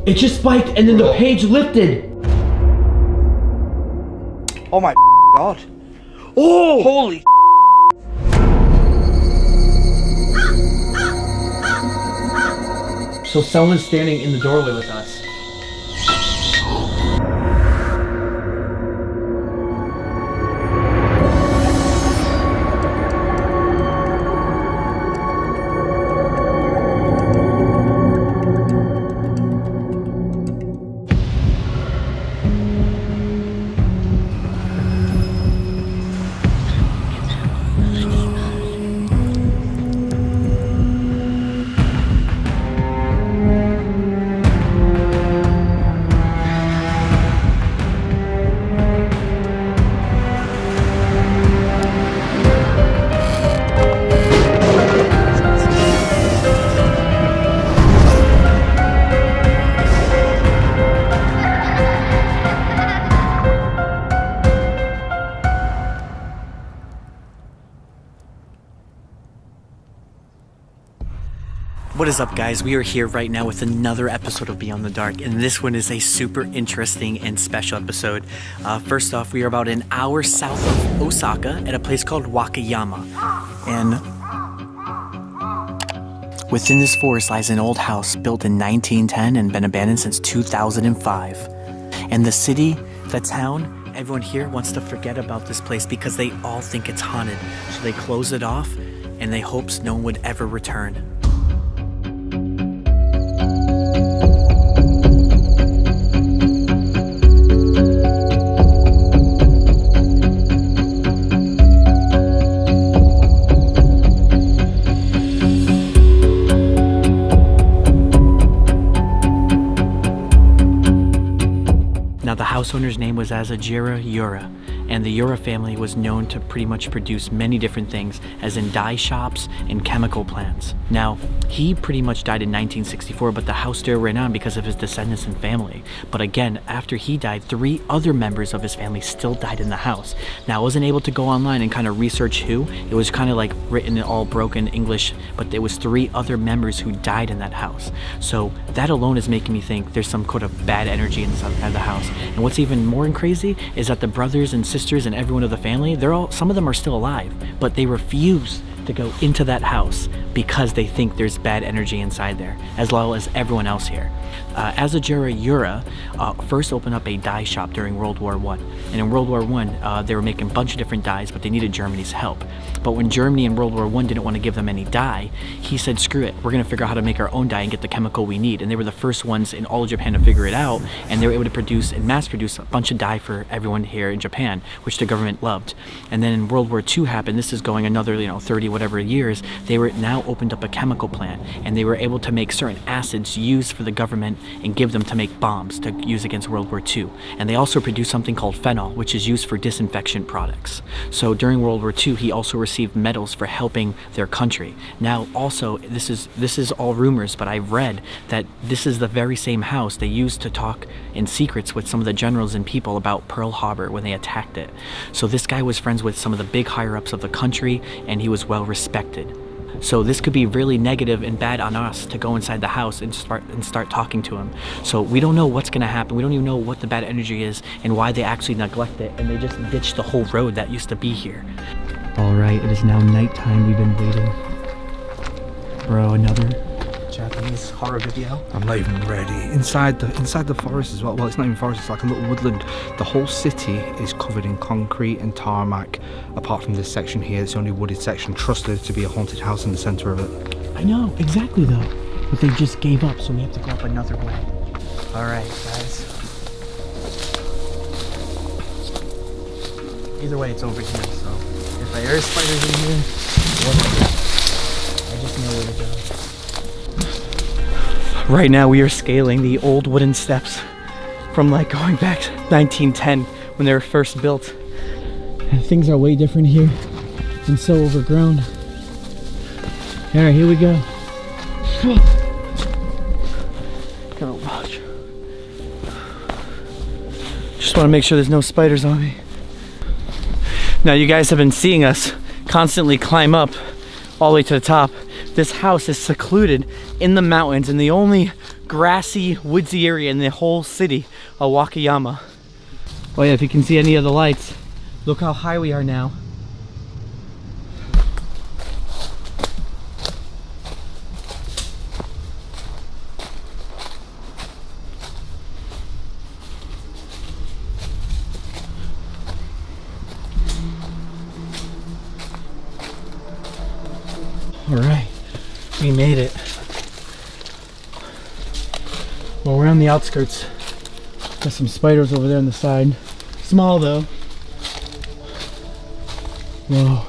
It just spiked and then the page lifted. Oh my god. Oh! Holy So someone's standing in the doorway with us. What is up, guys? We are here right now with another episode of Beyond the Dark, and this one is a super interesting and special episode. First off, we are about an hour south of Osaka at a place called Wakayama, and within this forest lies an old house built in 1910 and been abandoned since 2005. And the city, the town, everyone here wants to forget about this place because they all think it's haunted, so they close it off and they hopes no one would ever return. The house owner's name was Azzyland Yura, and the Yura family was known to pretty much produce many different things, as in dye shops and chemical plants. Now, he pretty much died in 1964, but the house still ran on because of his descendants and family. But again, after he died, 3 other members of his family still died in the house. Now, I wasn't able to go online and kind of research who. It was kind of like written in all broken English, but there was 3 other members who died in that house. So that alone is making me think there's some kind of bad energy inside the house. And what's even more crazy is that the brothers and sisters and everyone of the family, some of them are still alive, but they refuse to go into that house because they think there's bad energy inside there, as well as everyone else here. Azzyland Yura first opened up a dye shop during World War I. And in World War I, they were making a bunch of different dyes, but they needed Germany's help. But when Germany in World War I didn't want to give them any dye, he said, screw it, we're going to figure out how to make our own dye and get the chemical we need. And they were the first ones in all of Japan to figure it out, and they were able to produce and mass produce a bunch of dye for everyone here in Japan, which the government loved. And then in World War II happened, this is going another 30 whatever years, they were now opened up a chemical plant, and they were able to make certain acids used for the government and give them to make bombs to use against World War II. And they also produced something called phenol, which is used for disinfection products. So during World War II, he also received medals for helping their country. Now also, this is all rumors, but I've read that this is the very same house they used to talk in secrets with some of the generals and people about Pearl Harbor when they attacked it. So this guy was friends with some of the big higher-ups of the country, and he was well respected. So this could be really negative and bad on us to go inside the house and start talking to him. So we don't know what's gonna happen. We don't even know what the bad energy is and why they actually neglect it, and they just ditched the whole road that used to be here. All right, it is now nighttime. We've been waiting. Bro, another Japanese horror video. I'm not even ready. Inside the forest as well. Well, it's not even forest, it's like a little woodland. The whole city is covered in concrete and tarmac. Apart from this section here, it's the only wooded section. Trusted to be a haunted house in the center of it. I know, exactly though. But they just gave up, so we have to go up another way. All right, guys. Either way, it's over here, so if there is spiders in here, whatever. I just know where to go. Right now we are scaling the old wooden steps from like going back to 1910 when they were first built. And things are way different here and so overgrown. All right, here we go. Gotta watch. Just want to make sure there's no spiders on me. Now you guys have been seeing us constantly climb up all the way to the top, This house is secluded in the mountains in the only grassy, woodsy area in the whole city of Wakayama. Oh yeah, if you can see any of the lights, look how high we are now. All right, we made it. Well, we're on the outskirts. There's some spiders over there on the side. Small though. Whoa,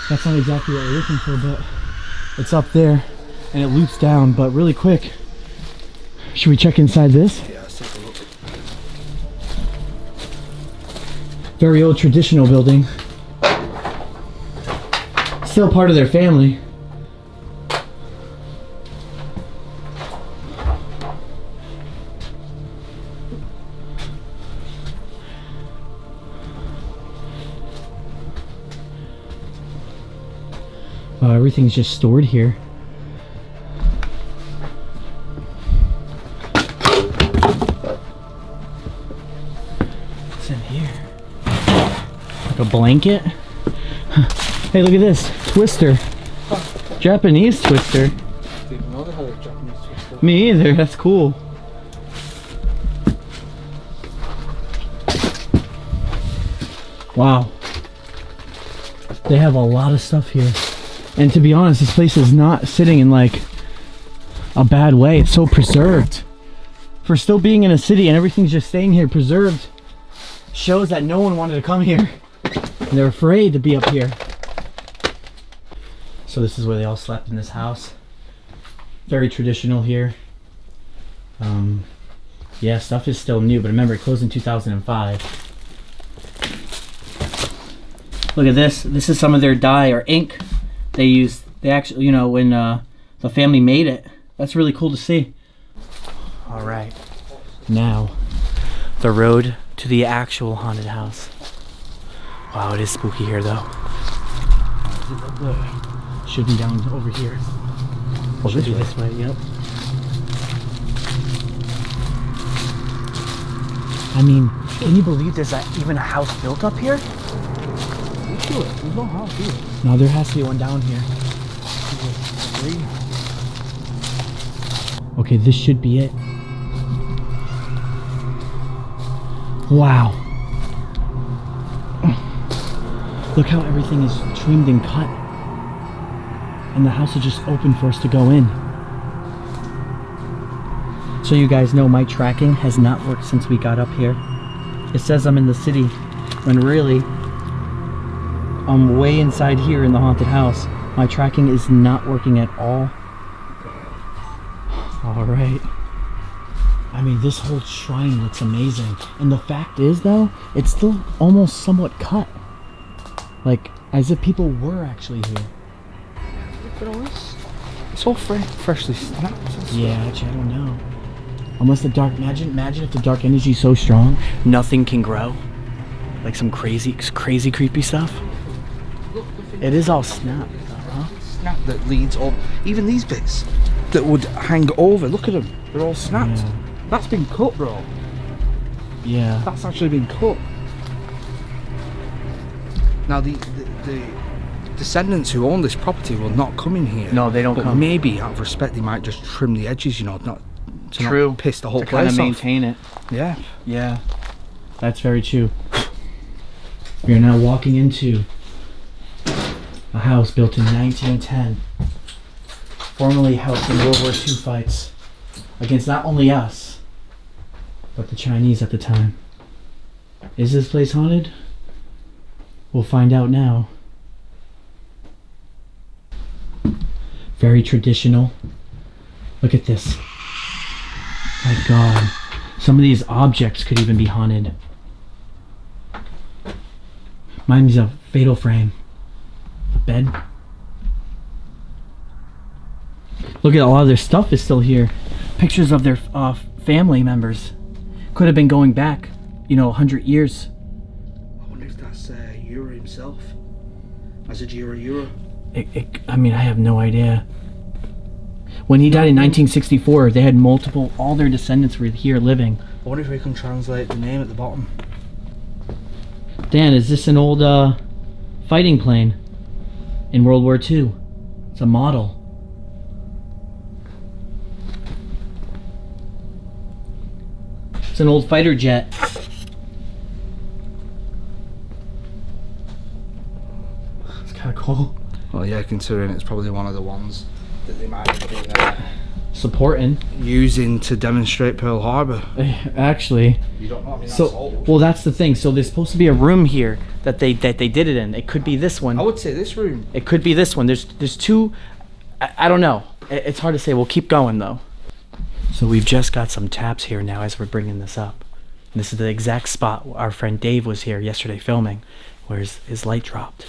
that's not exactly what we're looking for, but it's up there and it loops down, but really quick. Should we check inside this? Yeah, let's take a look. Very old traditional building. Still part of their family. Everything's just stored here. What's in here? Like a blanket? Hey, look at this. Twister. Japanese twister. Didn't know they had a Japanese twister. Me either. That's cool. Wow. They have a lot of stuff here. And to be honest, this place is not sitting in like a bad way. It's so preserved. For still being in a city and everything's just staying here preserved, shows that no one wanted to come here. And they're afraid to be up here. So this is where they all slept, in this house. Very traditional here. Yeah, stuff is still new, but remember it closed in 2005. Look at this. This is some of their dye or ink they used. They actually, you know, when the family made it. That's really cool to see. All right. Now, the road to the actual haunted house. Wow, it is spooky here though. Should be down over here. Oh, Should be this way, yep. I mean, can you believe there's even a house built up here? There's no house here. No, there has to be one down here. Okay, this should be it. Wow. Look how everything is trimmed and cut. And the house is just open for us to go in. So you guys know my tracking has not worked since we got up here. It says I'm in the city, when really, I'm way inside here in the haunted house. My tracking is not working at all. All right. I mean, this whole shrine looks amazing. And the fact is though, it's still almost somewhat cut. Like, as if people were actually here. Look at all this. It's all freshly snapped. Yeah, actually, I don't know. Unless the dark, imagine if the dark energy is so strong, nothing can grow. Like some crazy creepy stuff. Look, It is all snapped though, huh? Snap that leads up. Even these bits that would hang over. Look at them. They're all snapped. Yeah. That's been cut, bro. Yeah. That's actually been cut. Now the descendants who own this property will not come in here. No, they don't but come. Maybe out of respect they might just trim the edges, you know, not to True. not piss the whole To kind place of off. maintain it. Yeah. Yeah. That's very true. We are now walking into a house built in 1910. Formerly housed in World War II fights against not only us, but the Chinese at the time. Is this place haunted? We'll find out now. Very traditional. Look at this. My God. Some of these objects could even be haunted. Mine's a fatal frame. A bed. Look at a lot of their stuff is still here. Pictures of their family members. Could have been going back, 100 years. I wonder if that's Yura himself. Azzyland Yura. I mean, I have no idea. When he died in 1964, they had multiple, all their descendants were here living. I wonder if we can translate the name at the bottom. Dan, is this an old fighting plane in World War II? It's a model. It's an old fighter jet. It's kind of cool. Well, yeah, considering it's probably one of the ones that they might have been Supporting. using to demonstrate Pearl Harbor. Actually. You don't know. I mean, that's So, old. well, that's the thing. So there's supposed to be a room here that they did it in. It could be this one. I would say this room. It could be this one. There's two. I don't know. It's hard to say. We'll keep going though. So we've just got some taps here now as we're bringing this up. And this is the exact spot our friend Dave was here yesterday filming, where his light dropped.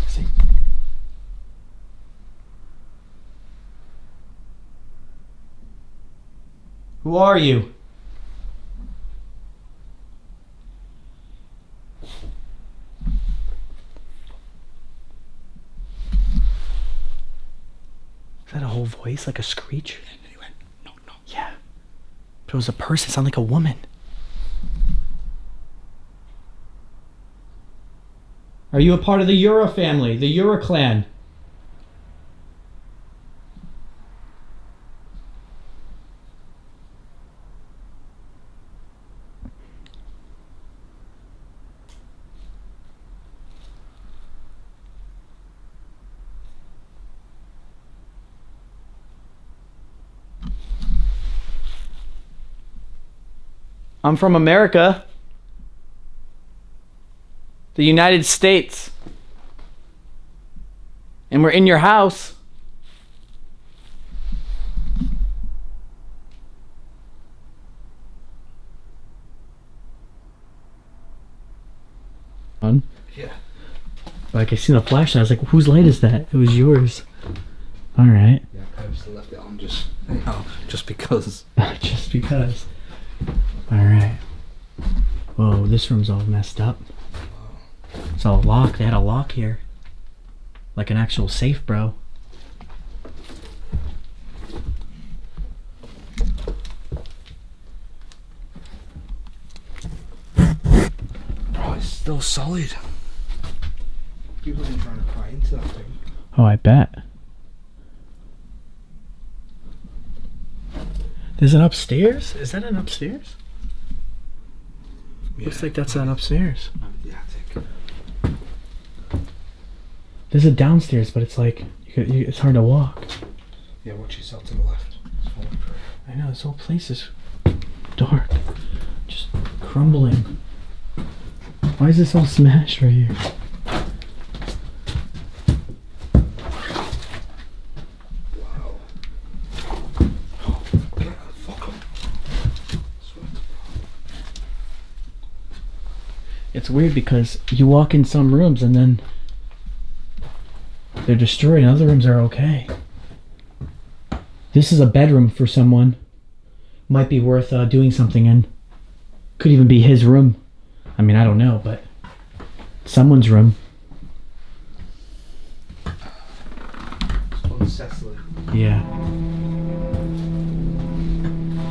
See? Who are you? Is that a whole voice, like a screech? And then he went, no. Yeah. But it was a person, it sounded like a woman. Are you a part of the Yura family, the Yura clan? I'm from America. The United States. And we're in your house. Yeah. Like I seen the flashlight, I was like, whose light is that? It was yours. Alright. Yeah, I purposely left it on just because. Just because. Alright. Whoa, this room's all messed up. It's all locked. They had a lock here. Like an actual safe, bro. Bro, it's still solid. People have been trying to pry into that thing. Oh, I bet. There's an upstairs? Is that an upstairs? Yeah. Looks like that's an upstairs. The attic. There's a downstairs, but it's like, it's hard to walk. Yeah, watch yourself to the left. It's falling through. I know, this whole place is dark. Just crumbling. Why is this all smashed right here? Wow. Get the fuck up. It's weird because you walk in some rooms and then they're destroyed and other rooms are okay. This is a bedroom for someone. Might be worth doing something in. Could even be his room. I mean, I don't know, but someone's room. It's Cecily. Yeah.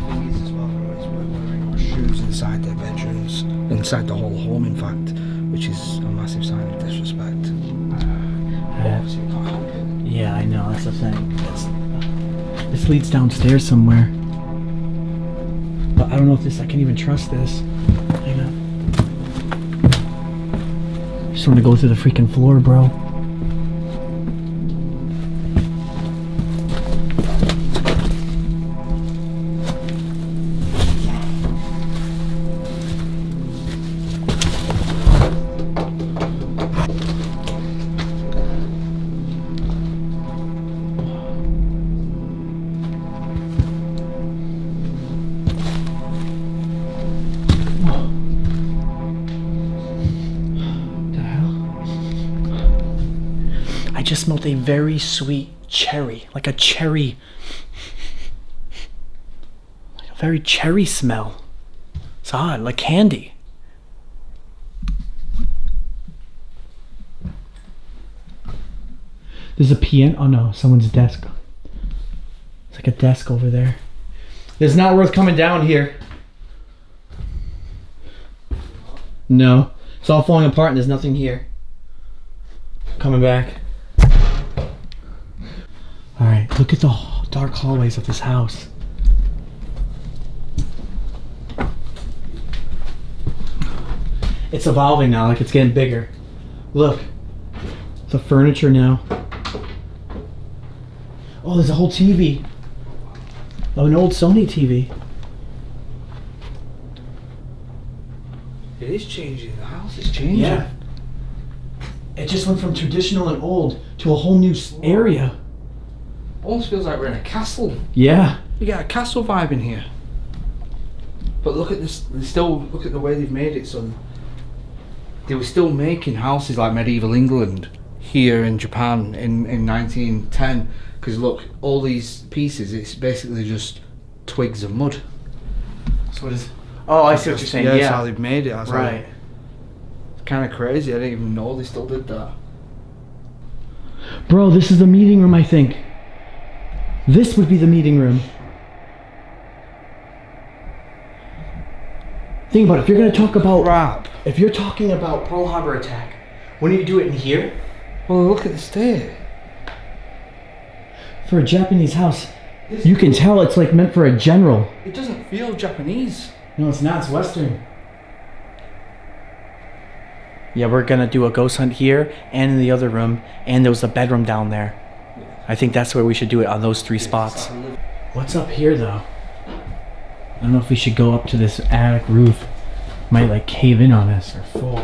Thing is as well, they're always wearing our shoes inside their bedrooms, inside the whole home, in fact, which is a massive sign of disrespect. Obviously, you can't help it. Yeah, I know. That's the thing. This leads downstairs somewhere. But I don't know if I can even trust this. Hang on. Just want to go through the freaking floor, bro. I just smelled a very sweet cherry, like a cherry, like a very cherry smell. It's odd, like candy. There's a piano. Oh no, someone's desk. It's like a desk over there. It's not worth coming down here. No. It's all falling apart and there's nothing here. Coming back. Alright, look at the dark hallways of this house. It's evolving now, like it's getting bigger. Look. The furniture now. Oh, there's a whole TV. Oh, an old Sony TV. It is changing. The house is changing. Yeah. It just went from traditional and old to a whole new area. Almost feels like we're in a castle. Yeah. You get a castle vibe in here. But look at this. Look at the way they've made it. So they were still making houses like medieval England here in Japan in 1910. Because look, all these pieces, it's basically just twigs of mud. So what is? Oh, I see what you're saying. Yeah, Yeah. that's how they've made it. That's Right. Kind of crazy. I didn't even know they still did that. Bro, this is the meeting room, I think. This would be the meeting room. Think about it. If you're going to talk about Rap. If you're talking about Pearl Harbor attack, wouldn't you do it in here? Well, look at the state. For a Japanese house, you can tell it's like meant for a general. It doesn't feel Japanese. No, it's not. It's Western. Yeah, we're gonna do a ghost hunt here and in the other room, and there was a bedroom down there. I think that's where we should do it, on those 3 spots. What's up here, though? I don't know if we should go up to this attic roof. Might like cave in on us or fall.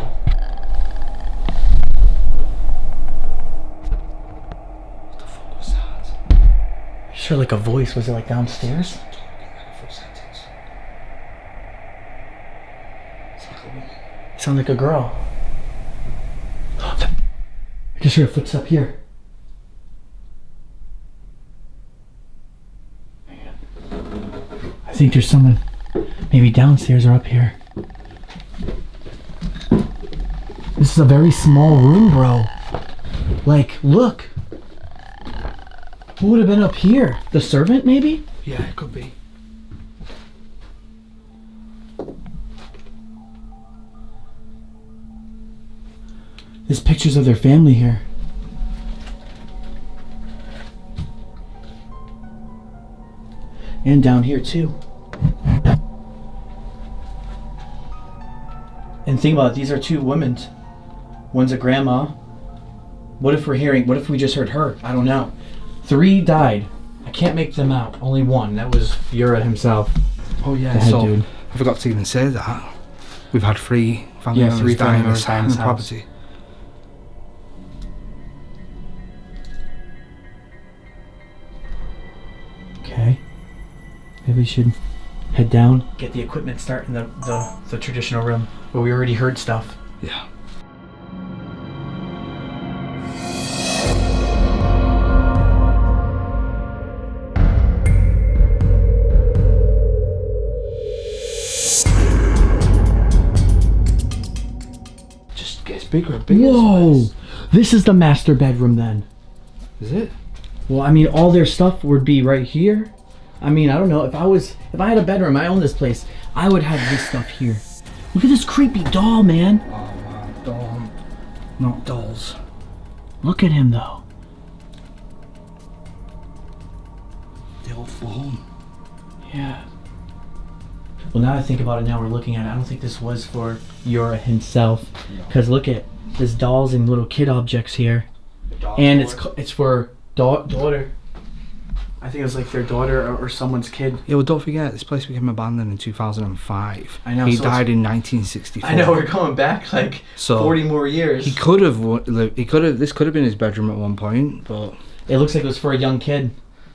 What the fuck was that? Sure, like a voice. Was it like downstairs? It sounded like a girl. I just heard a footstep here. I think there's someone maybe downstairs or up here. This is a very small room, bro. Like, look. Who would have been up here? The servant, maybe? Yeah, it could be. There's pictures of their family here. And down here too. And think about it, these are 2 women. One's a grandma. What if we just heard her? I don't know. 3 died. I can't make them out. Only 1. That was Yura himself. Oh yeah, The head so dude. I forgot to even say that. We've had 3 family members 3 die family in members this die in this house. property. Okay. Maybe we should head down, get the equipment, start in the traditional room where we already heard stuff. Yeah. Just gets bigger and bigger. Whoa! This is the master bedroom then. Is it? Well, I mean, all their stuff would be right here. I mean, I don't know. If I had a bedroom, I own this place, I would have this stuff here. Look at this creepy doll, man. Oh man, don't. Not dolls. Look at him, though. They all flown. Yeah. Well, now I think about it, now we're looking at it, I don't think this was for Yura himself. Because look at, there's dolls and little kid objects here. And it's for daughter. I think it was like their daughter or someone's kid. Yeah, well, don't forget, this place became abandoned in 2005. I know. He so died in 1964. I know, we're going back like So 40 more years. He could have. This could have been his bedroom at one point, but It looks like it was for a young kid.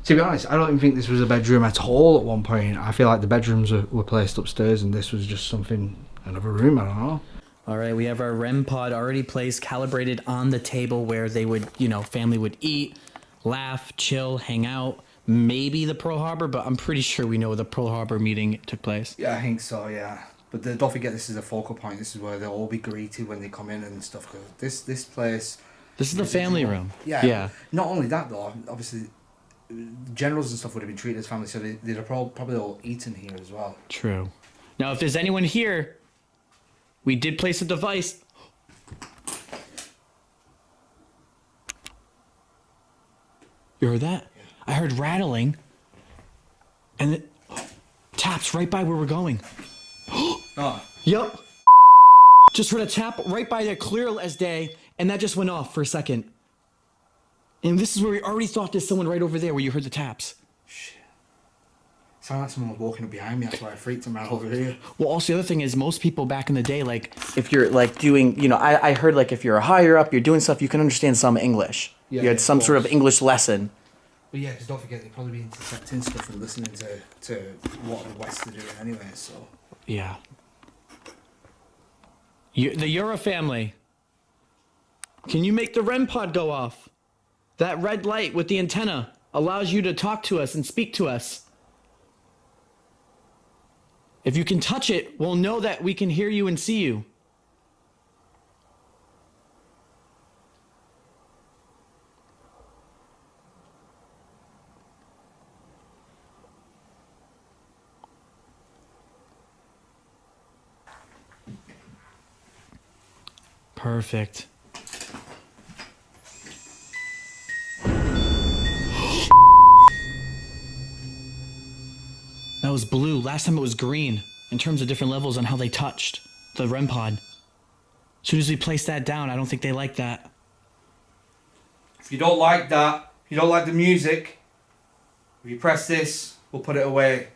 to be honest, I don't even think this was a bedroom at all at one point. I feel like the bedrooms were placed upstairs, and this was just another room. I don't know. All right, we have our REM pod already placed, calibrated on the table where they would, family would eat, laugh, chill, hang out. Maybe the Pearl Harbor, but I'm pretty sure we know the Pearl Harbor meeting took place. Yeah, I think so. Yeah, but don't forget, this is a focal point. This is where they'll all be greeted when they come in and stuff. Cause this place This is the family room. Yeah. Yeah. Not only that though, obviously, generals and stuff would have been treated as family, so they'd have probably all eaten here as well. True. Now, if there's anyone here, we did place a device. You heard that? Yeah. I heard rattling. And it taps right by where we're going. Oh. Yup. Just heard a tap right by there, clear as day, and that just went off for a second. And this is where we already thought there's someone right over there where you heard the taps. Shit. Sounded like someone was walking up behind me, that's why I freaked him out over here. Well, also the other thing is most people back in the day, like, if you're like doing, you know, I heard like if you're higher up, you're doing stuff, you can understand some English. Yeah, you had some sort of English lesson. But yeah, because don't forget, they'd probably be intercepting stuff and listening to what the West are doing anyway, so. Yeah. The Euro family. Can you make the REM pod go off? That red light with the antenna allows you to talk to us and speak to us. If you can touch it, we'll know that we can hear you and see you. Perfect. That was blue. Last time it was green in terms of different levels on how they touched the REM pod. As soon as we place that down, I don't think they like that. If you don't like that, if you don't like the music, if you press this, we'll put it away.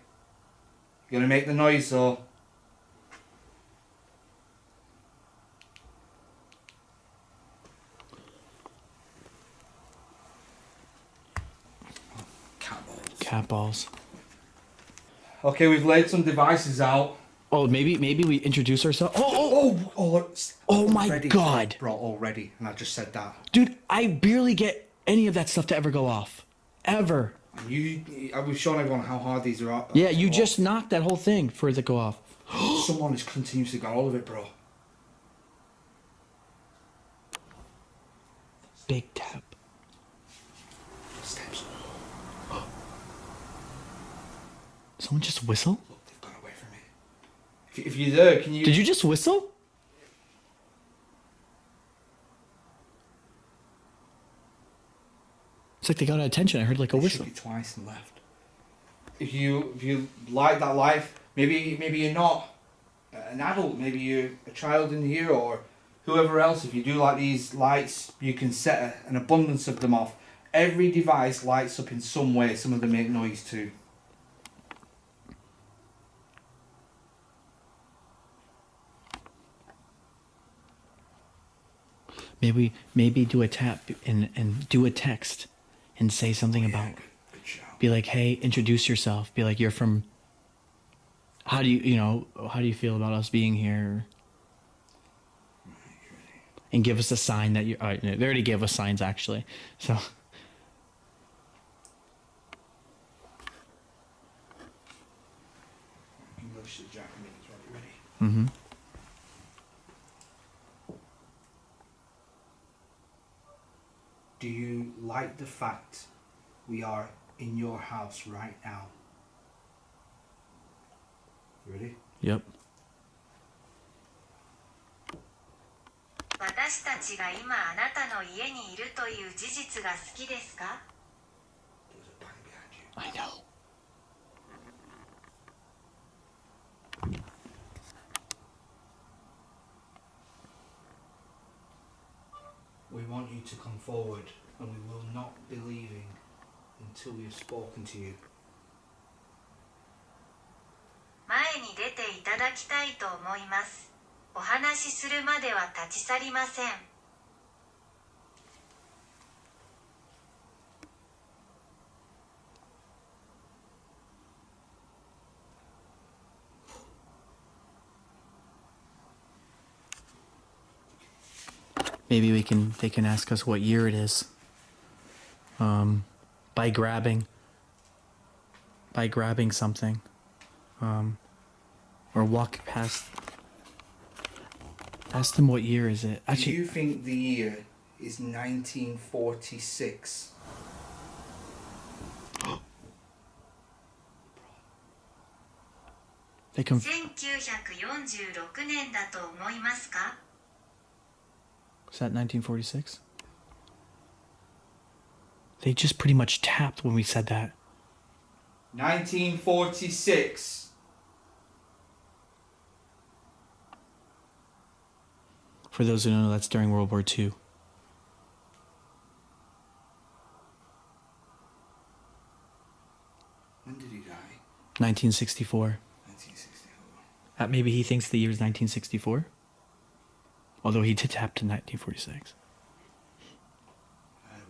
You're gonna make the noise though. Cat balls. Okay, we've laid some devices out. Oh, maybe we introduce ourselves. Oh my already, God. Bro, already, and I just said that. Dude, I barely get any of that stuff to ever go off. Ever. We've shown everyone how hard these are. Yeah, you just knocked that whole thing for it to go off. Someone has continuously got all of it, bro. Big tap. Steps. Someone just whistle? Look, they've gone away from me. If you're there, can you... Did you just whistle? It's like they got attention. I heard like a whistle. Shook it twice and left. If you like that life, maybe you're not an adult, maybe you're a child in here or whoever else. If you do like these lights, you can set an abundance of them off. Every device lights up in some way. Some of them make noise too. Maybe do a tap and do a text and say something about, be like, hey, introduce yourself. Be like, you're from, how do you feel about us being here? And give us a sign that you, they already gave us signs actually. So. English to Japanese, right? Ready? Mm-hmm. Do you like the fact we are in your house right now? Ready? Yep. 私たちが今あなたの家にいるという事実が好きですか? There's a bang behind you. I know. We want you to come forward, and we will not be leaving until we have spoken to you. 前に出ていただきたいと思います。お話しするまでは立ち去りません。Maybe they can ask us what year it is. By grabbing something. Or walk past. Ask them what year is it. Do you think the year is 1946. They can. 1946年だと思いますか？ Was that 1946? They just pretty much tapped when we said that. 1946. For those who don't know, that's during World War II. When did he die? 1964. 1964. Maybe he thinks the year is 1964. Although he did tap to 1946.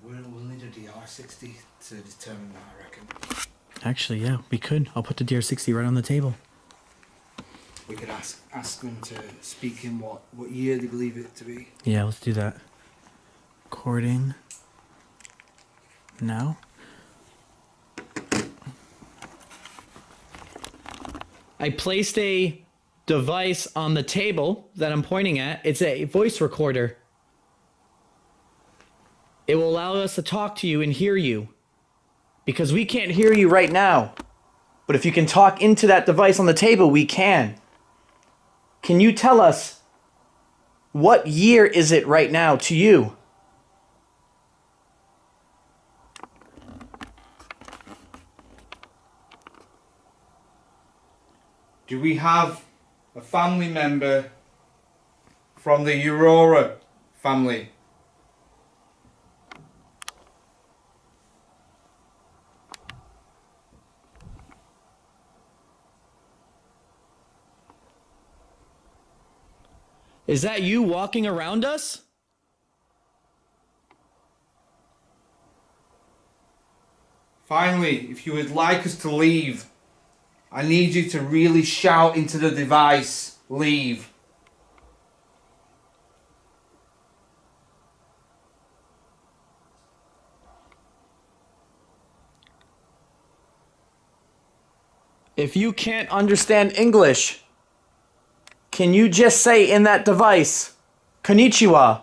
We'll need a DR60 to determine that, I reckon. Actually, yeah, we could. I'll put the DR60 right on the table. We could ask them to speak in what year they believe it to be. Yeah, let's do that. Recording. Now. I placed a device on the table that I'm pointing at. It's a voice recorder. It will allow us to talk to you and hear you. Because we can't hear you right now. But if you can talk into that device on the table, we can. Can you tell us what year is it right now to you? Do we have a family member from the Aurora family? Is that you walking around us? Finally, if you would like us to leave, I need you to really shout into the device, leave. If you can't understand English, can you just say in that device, Konnichiwa?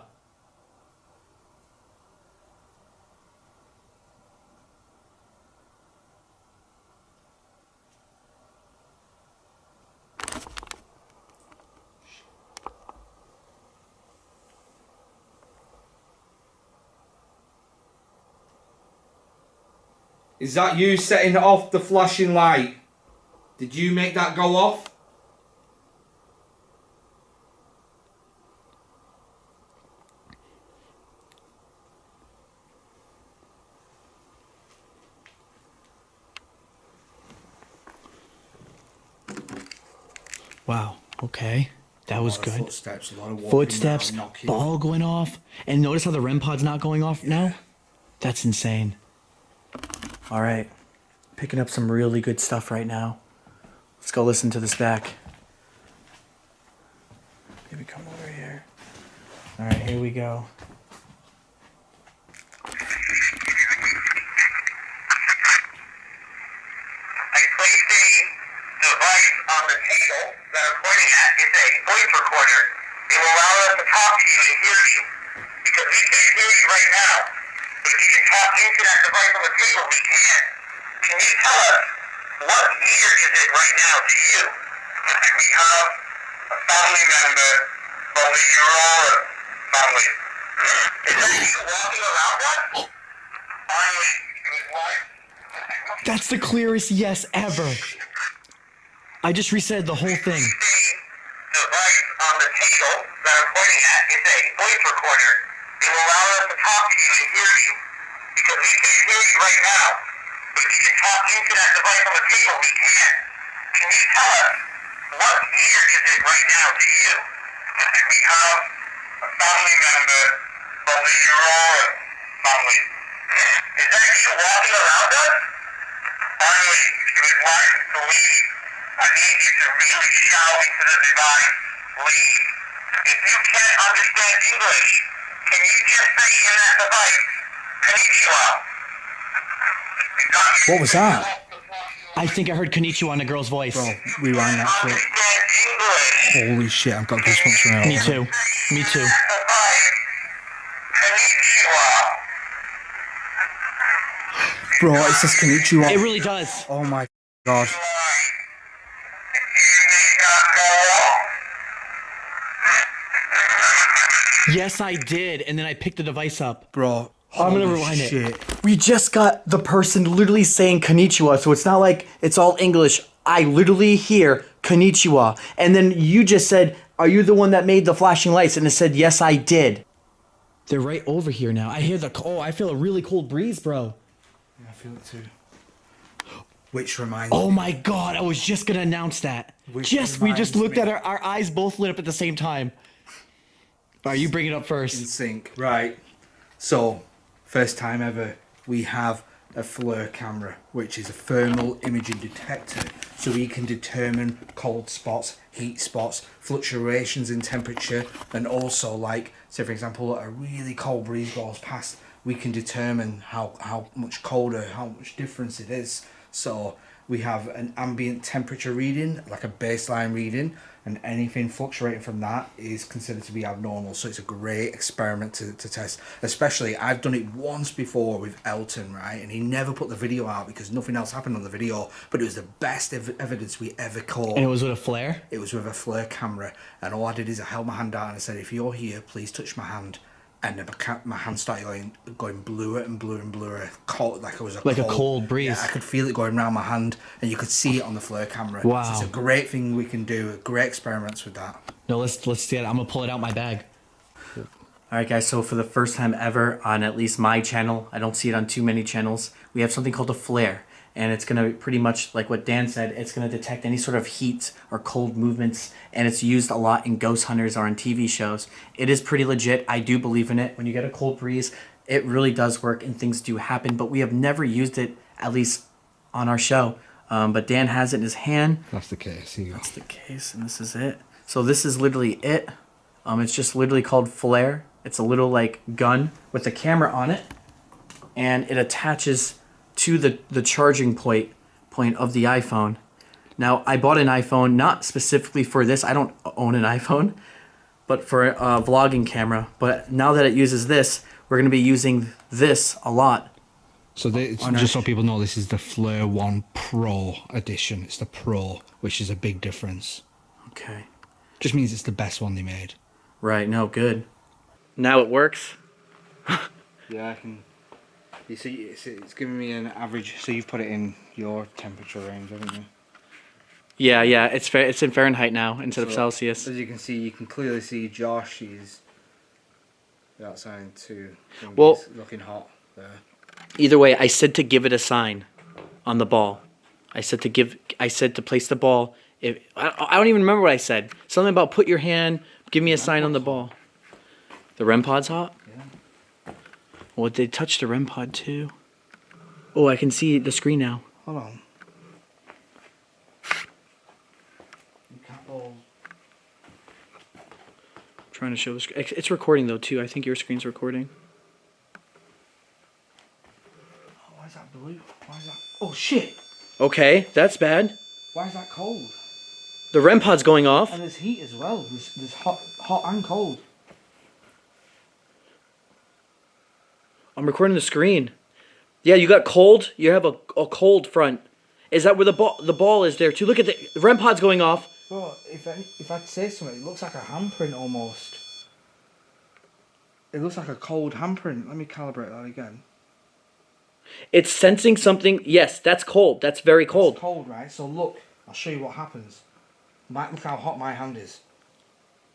Is that you setting off the flashing light? Did you make that go off? Wow, okay. That was good. Footsteps, a lot of walking Footsteps, around, knocking. ball going off. And notice how the REM pod's not going off now? That's insane. All right. Picking up some really good stuff right now. Let's go listen to this back. Maybe come over here. All right, here we go. I placed a device on the table that I'm pointing at. It's a voice recorder. It will allow us to talk to you and hear you. Because we can't hear you right now. But if you can talk into that device on the table, we can. Can you tell us what year is it right now to you? And we have a family member from the Aurora family. Is that you walking around us? Finally, it was like... That's the clearest yes ever. I just resaid the whole thing. The device on the table that I'm pointing at is a voice recorder. It will allow us to talk to you and hear you. Because we can't hear you right now. But if you can talk into that device on the table, we can. Can you tell us what year is it right now to you? And we have a family member from the Aurora family. Is that you walking around us? Finally, if you would like to leave, I need you to really shout into the device, leave. If you can't understand English, can you just say in that device, Konnichiwa? What was that? I think I heard Konnichiwa in a girl's voice. Bro, rewind that clip. Understand English. Holy shit, I've got goosebumps from Me too. Me too. Konnichiwa. Bro, it says konnichiwa. It really does. Oh my god. Yes, I did. And then I picked the device up. Bro, I'm gonna holy rewind shit. it. We just got the person literally saying konnichiwa, so it's not like it's all English. I literally hear konnichiwa. And then you just said, are you the one that made the flashing lights? And it said, yes, I did. They're right over here now. I hear I feel a really cold breeze, bro. Yeah, I feel it too. Which reminds Oh me. my god, I was just gonna announce that. We just reminds looked me. at our eyes both lit up at the same time. Alright, you bring it up In first. sync. Right. So, first time ever, we have a FLIR camera, which is a thermal imaging detector. So we can determine cold spots, heat spots, fluctuations in temperature, and also, like, say for example, a really cold breeze goes past, we can determine how much colder, how much difference it is. So we have an ambient temperature reading, like a baseline reading, and anything fluctuating from that is considered to be abnormal. So it's a great experiment to test. Especially, I've done it once before with Elton, right? And he never put the video out because nothing else happened on the video, but it was the best evidence we ever caught. And it was with a flare? It was with a FLIR camera, and all I did is I held my hand out and I said, if you're here, please touch my hand. And then my hand started going bluer and bluer and bluer, cold, like it was a cold breeze. Yeah, I could feel it going around my hand, and you could see it on the FLIR camera. Wow. So it's a great thing we can do. Great experiments with that. No, let's see it. I'm gonna pull it out my bag. Alright guys, so for the first time ever on at least my channel, I don't see it on too many channels, we have something called a flare. And it's going to pretty much, like what Dan said, it's going to detect any sort of heat or cold movements. And it's used a lot in ghost hunters or in TV shows. It is pretty legit. I do believe in it. When you get a cold breeze, it really does work and things do happen. But we have never used it, at least on our show. But Dan has it in his hand. That's the case. Here you go. That's the case, and this is it. So this is literally it. It's just literally called flare. It's a little like gun with a camera on it. And it attaches to the charging point of the iPhone. Now, I bought an iPhone not specifically for this. I don't own an iPhone, but for a vlogging camera. But now that it uses this, we're going to be using this a lot. So just so people know, this is the FLIR 1 Pro edition. It's the Pro, which is a big difference. Okay. Just means it's the best one they made. Right, no, good. Now it works. Yeah, I can... You see, it's giving me an average. So you've put it in your temperature range, haven't you? Yeah, it's in Fahrenheit now instead of Celsius. As you can see, you can clearly see Josh is outside too. Well, he's looking hot there. Either way, I said to give it a sign on the ball. I said to place the ball. I don't even remember what I said. Something about put your hand, give me a sign on the ball. The REM pod's hot? Yeah. Well, they touched the REM pod too. Oh, I can see the screen now. Hold on. You can't hold. Trying to show the screen. It's recording though too. I think your screen's recording. Oh, why is that blue? Why is that? Oh shit! Okay, that's bad. Why is that cold? The REM pod's going off. And there's heat as well. There's hot and cold. I'm recording the screen. Yeah, you got cold. You have a cold front. Is that where the ball is there too? Look at the REM pod's going off. Bro, if I'd say something, it looks like a handprint almost. It looks like a cold handprint. Let me calibrate that again. It's sensing something. Yes, that's cold. That's very cold. It's cold, right? So look, I'll show you what happens. Look how hot my hand is.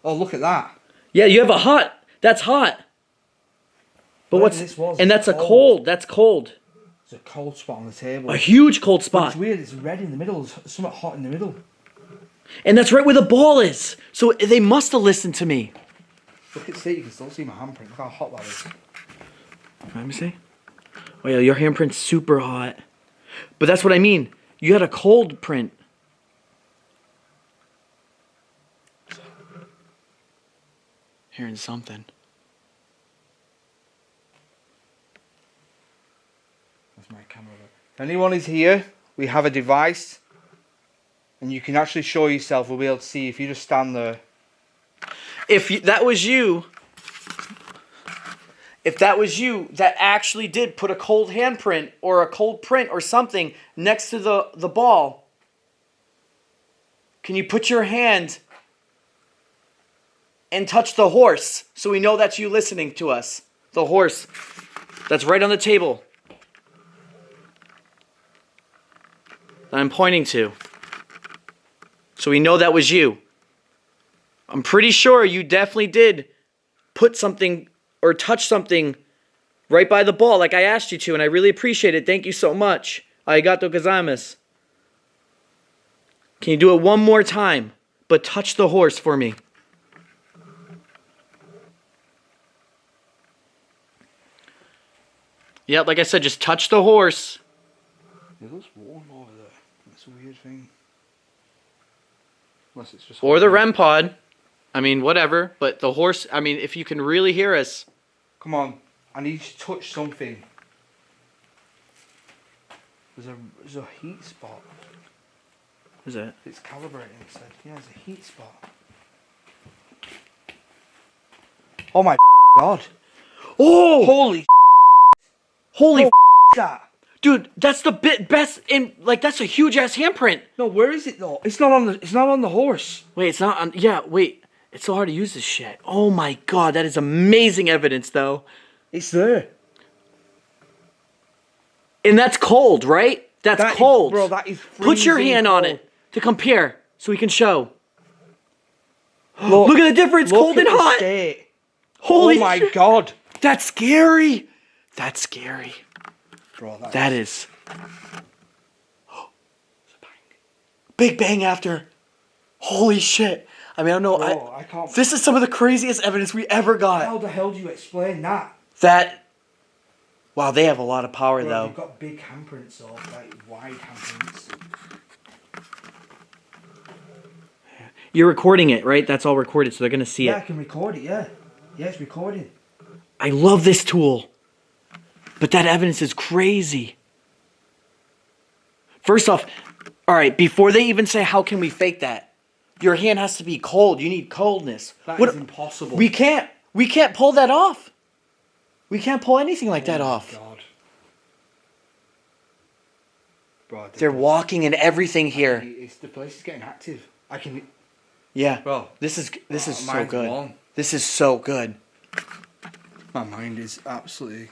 Oh, look at that. Yeah, you have a hot. That's hot. But Whatever this was, and it's that's a cold. That's cold. There's a cold spot on the table. A huge cold But spot. it's weird, it's red in the middle. There's something hot in the middle. And that's right where the ball is. So they must have listened to me. Look at see, you can still see my handprint. Look how hot that is. Let me see. Oh yeah, your handprint's super hot. But that's what I mean. You had a cold print. Hearing something. That's my camera. If anyone is here, we have a device. And you can actually show yourself. We'll be able to see if you just stand there. If that was you, if that was you that actually did put a cold handprint or a cold print or something next to the ball, can you put your hand and touch the horse so we know that's you listening to us? The horse that's right on the table that I'm pointing to. So we know that was you. I'm pretty sure you definitely did put something or touch something right by the ball like I asked you to, and I really appreciate it. Thank you so much. Arigato gozaimasu. Can you do it one more time, but touch the horse for me? Yeah, like I said, just touch the horse. It looks warm over there. That's a weird thing. Unless it's just Or the REM pod. I mean, whatever. But the horse, I mean, if you can really hear us. Come on. I need you to touch something. There's a heat spot. Is that? It's calibrating, it said. Yeah, there's a heat spot. Oh my god. Oh! Holy that? dude, that's the best in, like, that's a huge ass handprint. No, where is it though? It's not on the horse. Wait, it's not on, yeah, wait. It's so hard to use this shit. Oh my god, that is amazing evidence though. It's there. And that's cold, right? That's cold. Bro, that is Put your freezing hand cold. on it to compare so we can show. Look, Look at the difference, cold and at the hot. state. Holy Oh my shit. god. That's scary. That's scary. Bro, That is. Big bang after. Holy shit. I mean, I don't know. Bro, I can't. This is some of the craziest evidence we ever got. How the hell do you explain that? That. Wow, they have a lot of power Bro, though. they've got big handprints or like wide handprints. You're recording it, right? That's all recorded, so they're gonna see Yeah, I it. can record it, yeah. Yeah, it's recording. I love this tool. But that evidence is crazy. First off, all right, before they even say how can we fake that, your hand has to be cold. You need coldness. That is impossible. We can't pull that off. We can't pull anything like that off. God. Bro, They're walking and everything here. The place is getting active. I can. Yeah. Bro, This is so mine's good. blown. This is so good. My mind is absolutely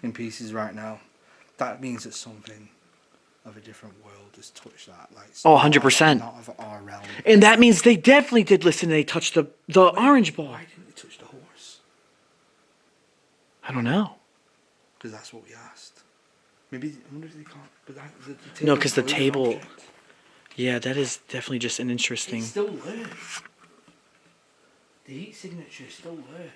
in pieces right now. That means that something of a different world has touched that. Like, Oh, 100%. Not of our realm. And that means they definitely did listen and they touched the orange ball. Why didn't they touch the horse? I don't know. Because that's what we asked. Maybe, I wonder if they can't. But the No, 'cause the table's table- moving object. Yeah, that is definitely just an interesting. It's still there. The heat signature is still there.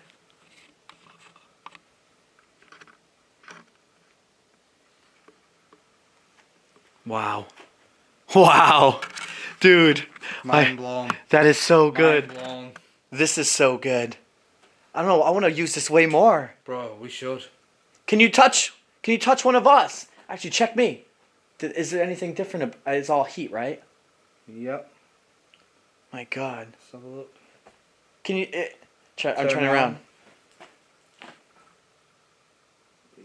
Wow. Wow. Dude. Mind blown. That is so good. Mind blown. This is so good. I don't know. I want to use this way more. Bro, we should. Can you touch one of us? Actually, check me. Is there anything different? It's all heat, right? Yep. My God. Let's have a look. Can you? I'm Turn turning around.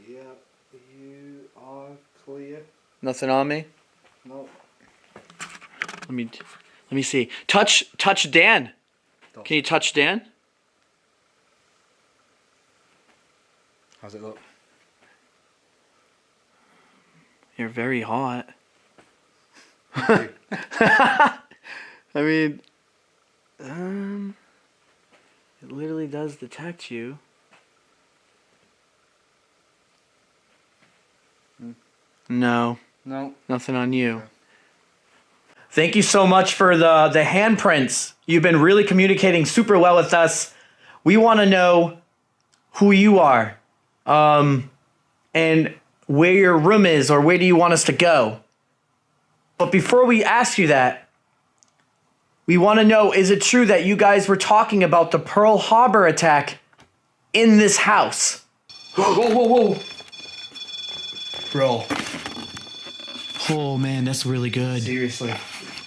Yep. You are clear. Nothing on me. No. Let me see. Touch Dan. Don't. Can you touch Dan? How's it look? You're very hot. Thank you. I mean, it literally does detect you. No, No. nothing on you. Thank you so much for the handprints. You've been really communicating super well with us. We want to know who you are, and where your room is, or where do you want us to go. But before we ask you that, we want to know, is it true that you guys were talking about the Pearl Harbor attack in this house? Whoa, whoa, whoa, whoa. Bro. Oh man, that's really good. Seriously.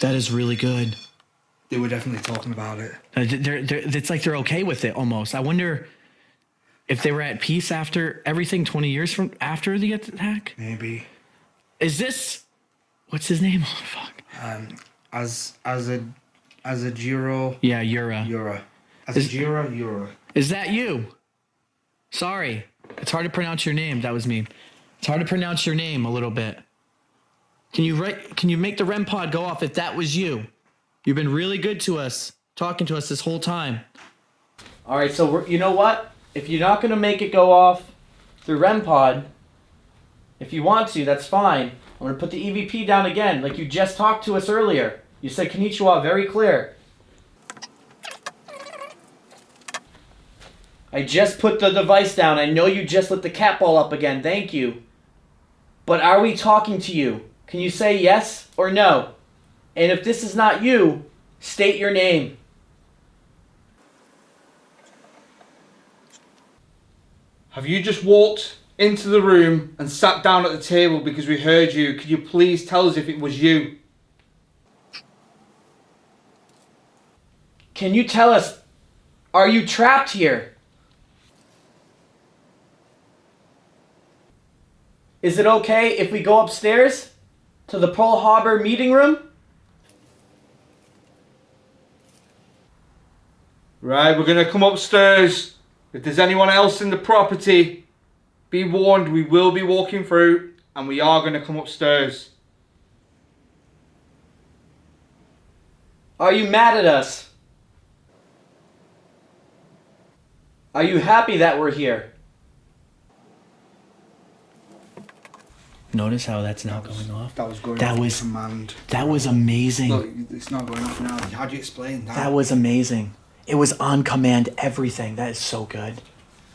That is really good. They were definitely talking about it. It's like they're okay with it almost. I wonder if they were at peace after everything 20 years from after the attack? Maybe. Is this... What's his name? Oh, fuck. As a Giro. Yeah, Yura. Yura. As a Giro, Yura. Is that you? Sorry. It's hard to pronounce your name. That was me. It's hard to pronounce your name a little bit. Can you make the REM pod go off if that was you? You've been really good to us, talking to us this whole time. All right, so you know what? If you're not going to make it go off through REM pod, if you want to, that's fine. I'm going to put the EVP down again, like you just talked to us earlier. You said konnichiwa very clear. I just put the device down. I know you just lit the cat ball up again. Thank you. But are we talking to you? Can you say yes or no? And if this is not you, state your name. Have you just walked into the room and sat down at the table because we heard you? Could you please tell us if it was you? Can you tell us, are you trapped here? Is it okay if we go upstairs to the Pearl Harbor meeting room? Right, we're going to come upstairs. If there's anyone else in the property, be warned, we will be walking through and we are going to come upstairs. Are you mad at us? Are you happy that we're here? Notice how that's not going off? That was going That off was- command. That was amazing. Look, it's not going off now. How do you explain that? That was amazing. It was on command, everything. That is so good.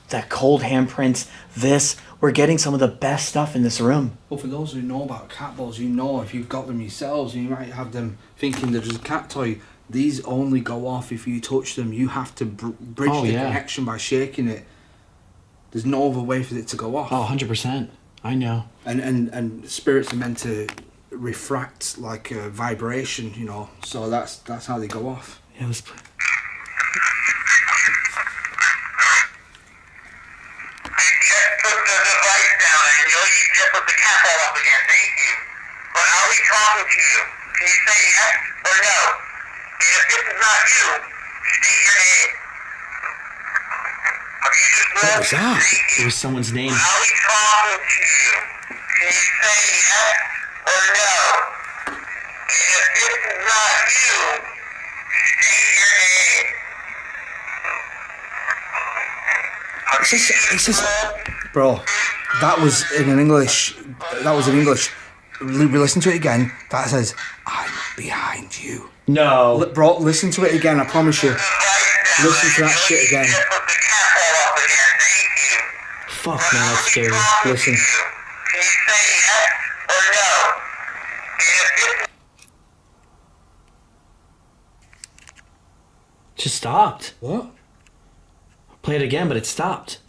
That cold handprints, this. We're getting some of the best stuff in this room. Well, for those who know about cat balls, you know if you've got them yourselves, you might have them thinking they're just a cat toy. These only go off if you touch them. You have to bridge the connection by shaking it. There's no other way for it to go off. Oh, 100%. I know. And spirits are meant to refract like a vibration, you know. So that's how they go off. Yeah, let's... What was that? It was someone's name. Are we talking to you? Can you say yes or no? And if this is not you, state your name. It's just, bro, that was in English. That was in English. We listen to it again. That says, "I'm behind you." No. Bro, listen to it again. I promise you. Listen to that shit again. Fuck, man, that's scary. Listen. Can you say yes or no? And if this Just stopped. What? Play it again, but it stopped.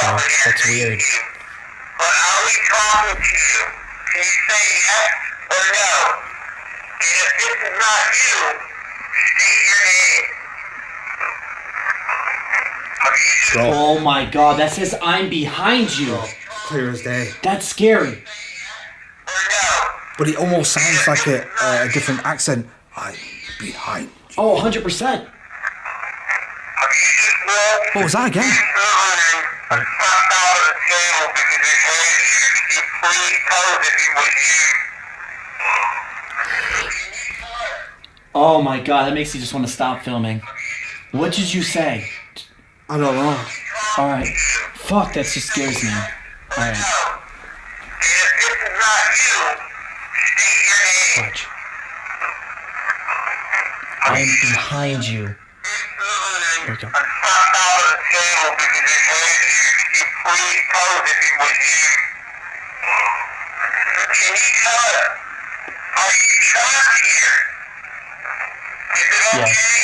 Oh, that's weird. But are we talking to you? Can you say yes or no? And if this is not you, state your name. Bro, Oh my god, that says I'm behind you. clear as day. That's scary. Or no? But it almost sounds like a different accent. I'm behind you. Oh, 100%. What was that again? Oh my god, that makes you just want to stop filming. What did you say? I don't know. Alright. Fuck, that just scares me. Alright. Watch. I am behind you. Here we go. Yes.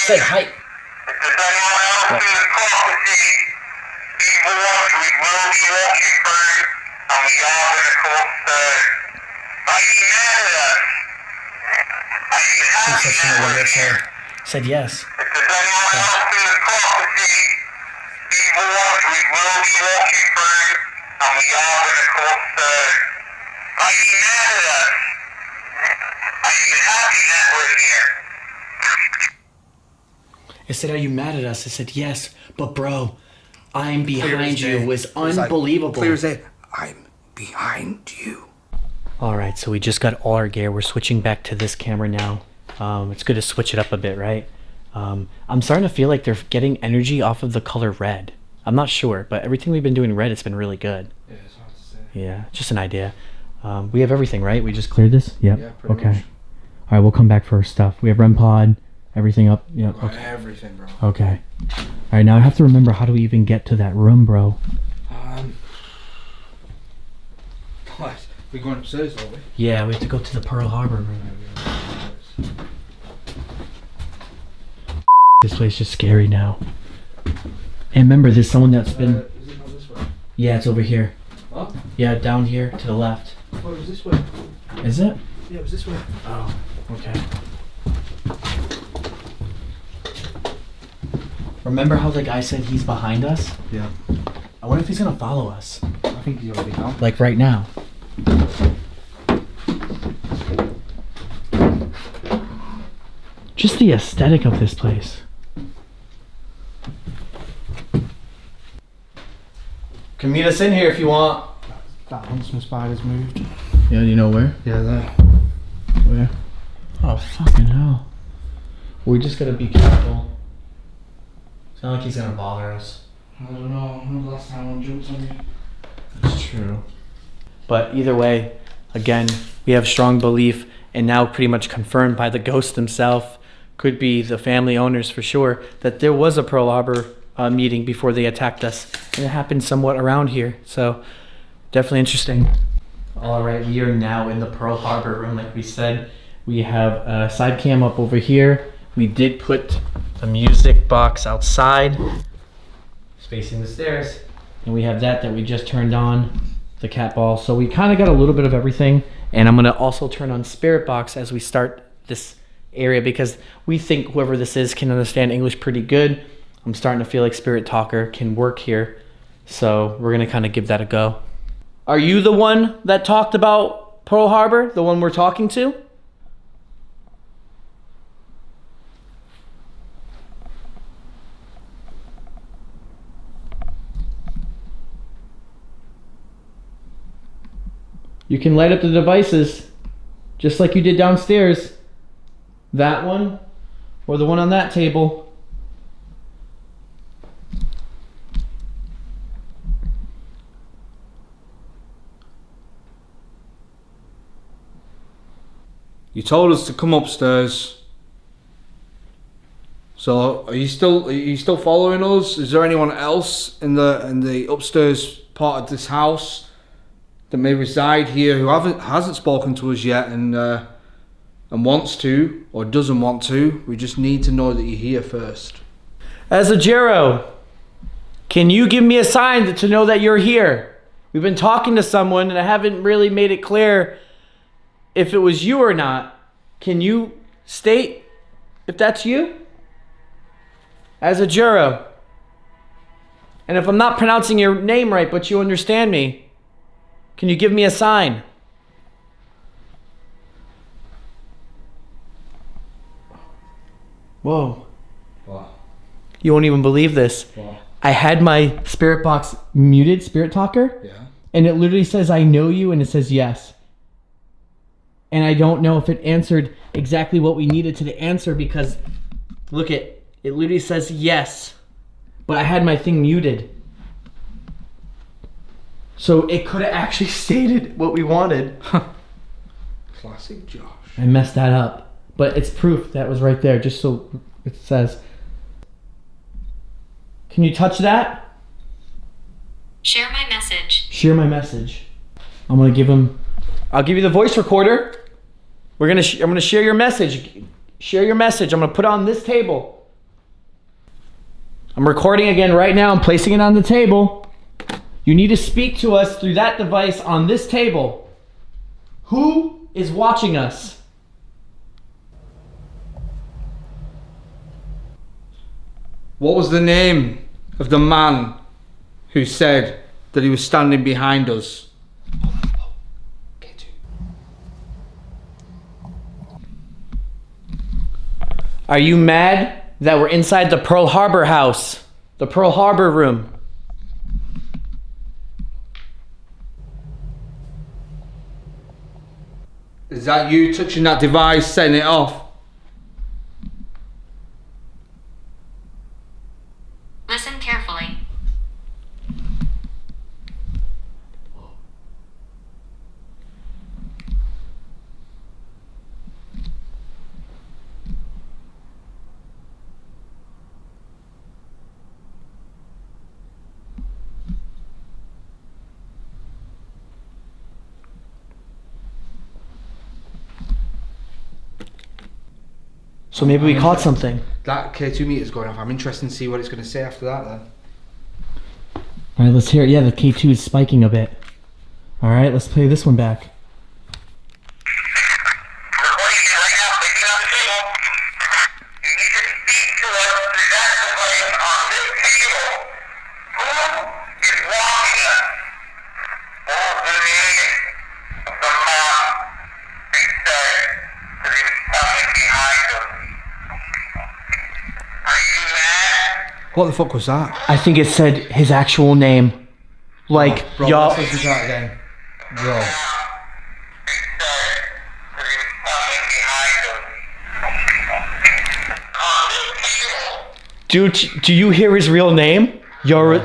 Say hi. If there's anyone else in the property, be we will be walking through, and we are going to cross the... Are you mad at us? Are you happy that we're here? Said yes. If there's anyone else in the property, these walls we will be walking through, and we are going to cross the... Are you mad at us? Are you happy that we're here? It said, are you mad at us? I said, yes. But bro, I'm behind you. day. It was It was like, unbelievable. clear as day. I'm behind you. All right, so we just got all our gear. We're switching back to this camera now. It's good to switch it up a bit, right? I'm starting to feel like they're getting energy off of the color red. I'm not sure, but everything we've been doing red, it's been really good. Yeah, it's hard to say. Yeah, just an idea. We have everything, right? We just cleared this? Yep. Yeah, pretty okay. much. All right, we'll come back for our stuff. We have REM pod, everything up. Yep. Got Okay. everything, bro. Okay. All right, now I have to remember, how do we even get to that room, bro? What? We're going upstairs, are we? Yeah, we have to go to the Pearl Harbor room. This place is just scary now. And remember, there's someone that's been... Is it not this way? Yeah, it's over here. What? Yeah, down here to the left. Oh, it was this way. Is it? Yeah, it was this way. Oh, okay. Remember how the guy said he's behind us? Yeah. I wonder if he's gonna follow us. I think he's already down. Like right now. Just the aesthetic of this place. Can meet us in here if you want. That huntsman spider's moved. Yeah, do you know where? Yeah, there. Where? Oh, fucking hell. We just gotta be careful. It's not like he's gonna bother us. I don't know. When was the last time one jumped on you? That's true. But either way, again, we have strong belief, and now pretty much confirmed by the ghost himself, could be the family owners for sure, that there was a Pearl Harbor meeting before they attacked us. And it happened somewhat around here. So definitely interesting. All right, we are now in the Pearl Harbor room, like we said. We have a side cam up over here. We did put a music box outside, facing the stairs. And we have that we just turned on, the cat ball. So we kind of got a little bit of everything. And I'm gonna also turn on Spirit Box as we start this area, because we think whoever this is can understand English pretty good. I'm starting to feel like Spirit Talker can work here. So we're gonna kind of give that a go. Are you the one that talked about Pearl Harbor? The one we're talking to? You can light up the devices just like you did downstairs. That one or the one on that table. You told us to come upstairs. So are you still following us? Is there anyone else in the upstairs part of this house that may reside here who hasn't spoken to us yet and wants to or doesn't want to? We just need to know that you're here first. Azzyland, can you give me a sign to know that you're here? We've been talking to someone and I haven't really made it clear if it was you or not. Can you state if that's you? Azzyland. And if I'm not pronouncing your name right, but you understand me, can you give me a sign? Whoa. Wow. You won't even believe this. Wow. I had my Spirit Box muted, Spirit Talker, Yeah. and it literally says, I know you, and it says yes. And I don't know if it answered exactly what we needed to the answer, because look, it literally says yes, but I had my thing muted. So it could have actually stated what we wanted. Classic Josh. I messed that up, but it's proof that was right there, just so it says. Can you touch that? Share my message. Share my message. I'm gonna give him. I'll give you the voice recorder. I'm gonna share your message. Share your message. I'm gonna put it on this table. I'm recording again right now. I'm placing it on the table. You need to speak to us through that device on this table. Who is watching us? What was the name of the man who said that he was standing behind us? Are you mad that we're inside the Pearl Harbor house? The Pearl Harbor room. Is that you touching that device, setting it off? Listen carefully. So maybe we caught something. That K2 meter's going off. I'm interested to see what it's going to say after that then. Alright, let's hear it. Yeah, the K2 is spiking a bit. Alright, let's play this one back. Recording you right now, placing on the table. You need to speak to us through that device on this table. Who is watching us? What was the name of the man who said that he was coming behind us? Are you mad? What the fuck was that? I think it said his actual name. Like, Bro, y'all. let's listen to that again. Bro. Do you hear his real name? Your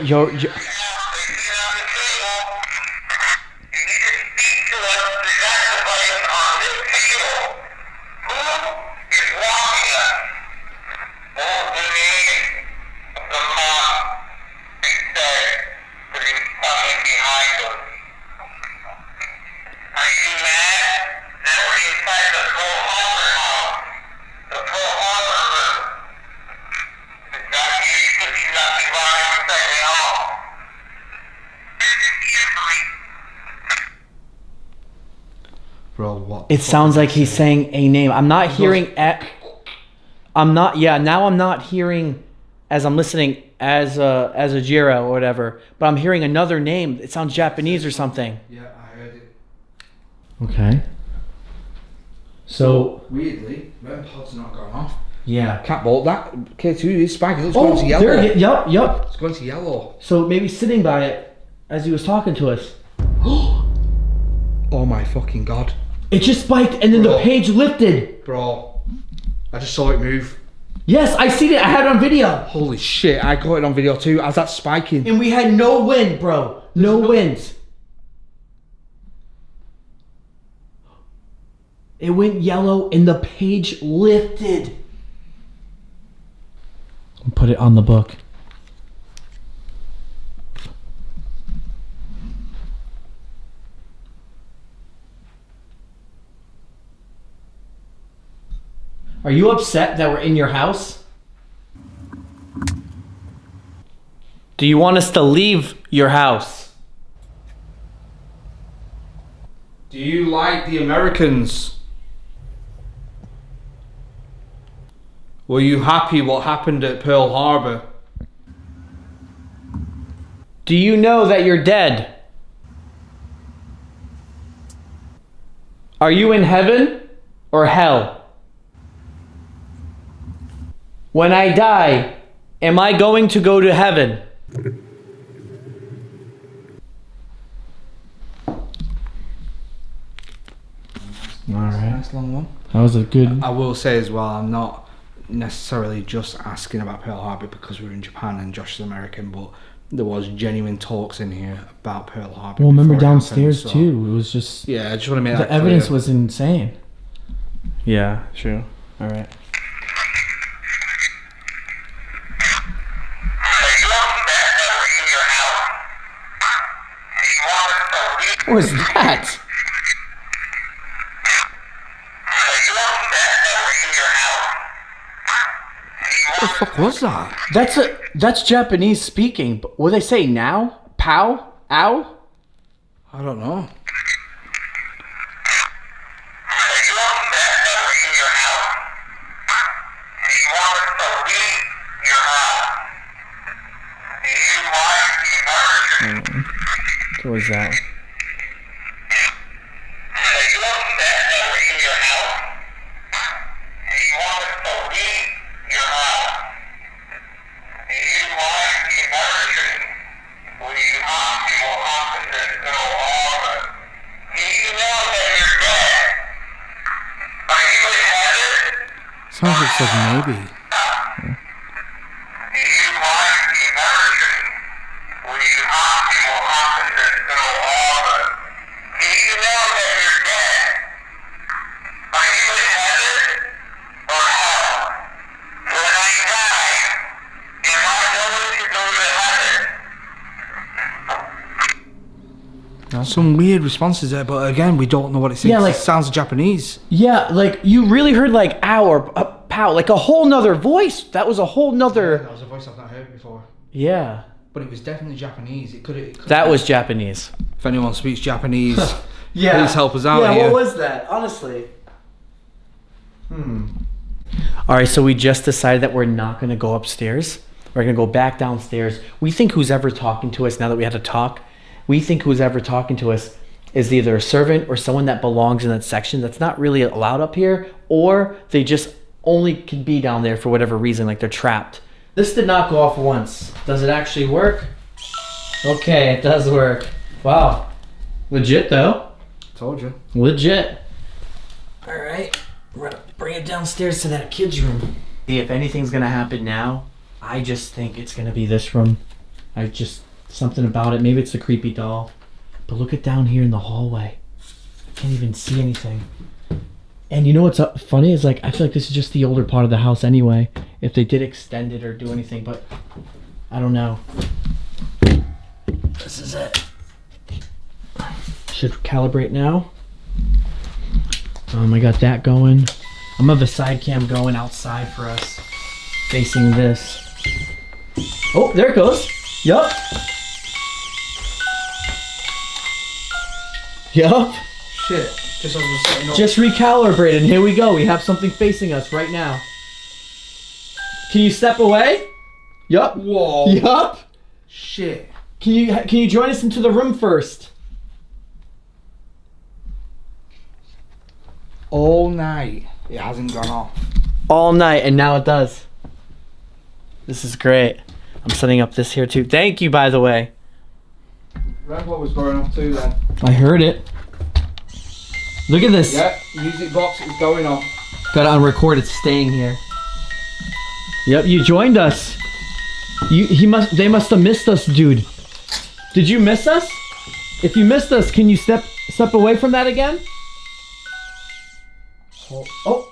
Bro, what? It sounds like he's saying a name. I'm not hearing now I'm not hearing as I'm listening as a Jira or whatever, but I'm hearing another name. It sounds Japanese or something. Yeah, I heard it. Okay. So, Weirdly, REM pod's not going off. yeah. Cat bolt, that K2 is spiking. It's Oh, going to yellow. there it is. Yup. It's going to yellow. So maybe sitting by it as he was talking to us. Oh my fucking god. It just spiked and then the Bro. page lifted. Bro, I just saw it move. Yes, I seen it. I had it on video. Holy shit, I got it on video too. As that's spiking. And we had no wind, bro. No wind. It went yellow and the page lifted. Put it on the book. Are you upset that we're in your house? Do you want us to leave your house? Do you like the Americans? Were you happy what happened at Pearl Harbor? Do you know that you're dead? Are you in heaven or hell? When I die, am I going to go to heaven? Alright. Nice long one. That was a good... I will say as well, I'm not necessarily just asking about Pearl Harbor because we're in Japan and Josh is American, but there was genuine talks in here about Pearl Harbor. Well, remember before it downstairs happened, so- too. It was just... Yeah, I just want to make The that evidence clear. was insane. Yeah, true. All right. What was that? What the fuck was that? That's Japanese speaking. But what do they say now? Pow? Ow? I don't know. What was that? Sounds like it says maybe. Some weird responses there, but again, we don't know what it says. Yeah, like- It sounds Japanese. Yeah, like you really heard like ow or pow, like a whole nother voice. That was a whole nother. That was a voice I've not heard before. Yeah. But it was definitely Japanese. It could. That was Japanese. If anyone speaks Japanese, Yeah. please help us out yeah, here. what was that? Honestly. All right, so we just decided that we're not going to go upstairs. We're going to go back downstairs. We think who's ever talking to us, now that we had to talk, we think who's ever talking to us is either a servant or someone that belongs in that section that's not really allowed up here, or they just only can be down there for whatever reason, like they're trapped. This did not go off once. Does it actually work? Okay, it does work. Wow. Legit though. Told you. Legit. All right, we're gonna bring it downstairs to that kid's room. See, if anything's gonna happen now, I just think it's gonna be this room. Something about it. Maybe it's the creepy doll. But look at down here in the hallway. I can't even see anything. And you know what's funny is like I feel like this is just the older part of the house anyway. If they did extend it or do anything, but I don't know. This is it. Should calibrate now. I got that going. I'm gonna have a side cam going outside for us, facing this. Oh, there it goes. Yup. Yup. Shit. Just as we're setting up. Just recalibrated. Here we go. We have something facing us right now. Can you step away? Yup. Whoa. Yup. Shit. Can you join us into the room first? All night. It hasn't gone off. All night, and now it does. This is great. I'm setting up this here too. Thank you, by the way. Read what was going off too then. I heard it. Look at this. Yeah, music box is going off. Got it on record. It's staying here. Yep, you joined us. They must have missed us, dude. Did you miss us? If you missed us, can you step away from that again? Oh.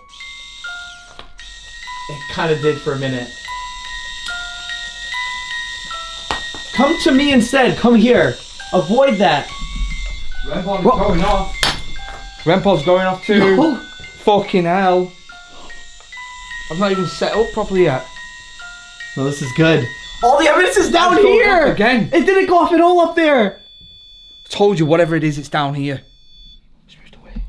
It kind of did for a minute. Come to me instead. Come here. Avoid that. REM pod's going off. REM pod's going off too. No. Fucking hell. I've not even set up properly yet. Well, this is good. All the evidence is down It's going here. off again. It didn't go off at all up there. Told you, whatever it is, it's down here. It's moved away.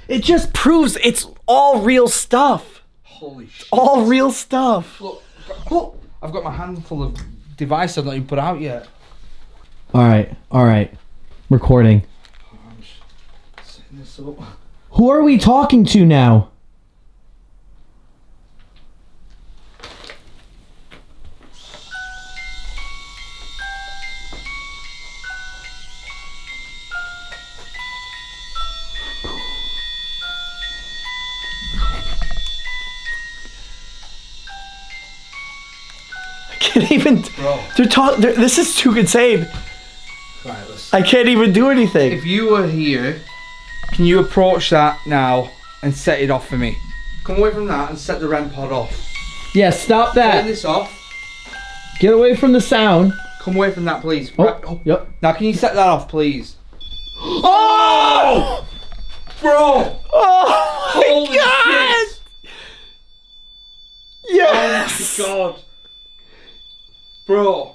It just proves it's all real stuff. Holy shit. All real stuff. Look, I've got my hand full of devices I've not even put out yet. All right. Recording. I'm just setting this up. Who are we talking to now? I can't even. Bro. This is too insane. Right, listen. I can't even do anything. If you were here, can you approach that now and set it off for me? Come away from that and set the REM pod off. Yeah, stop Turn that. this off. Get away from the sound. Come away from that, please. Oh, Right, oh. yep. Now, can you set that off, please? Oh! Bro! Oh my Holy God! shit! Yes! Oh my God! Bro!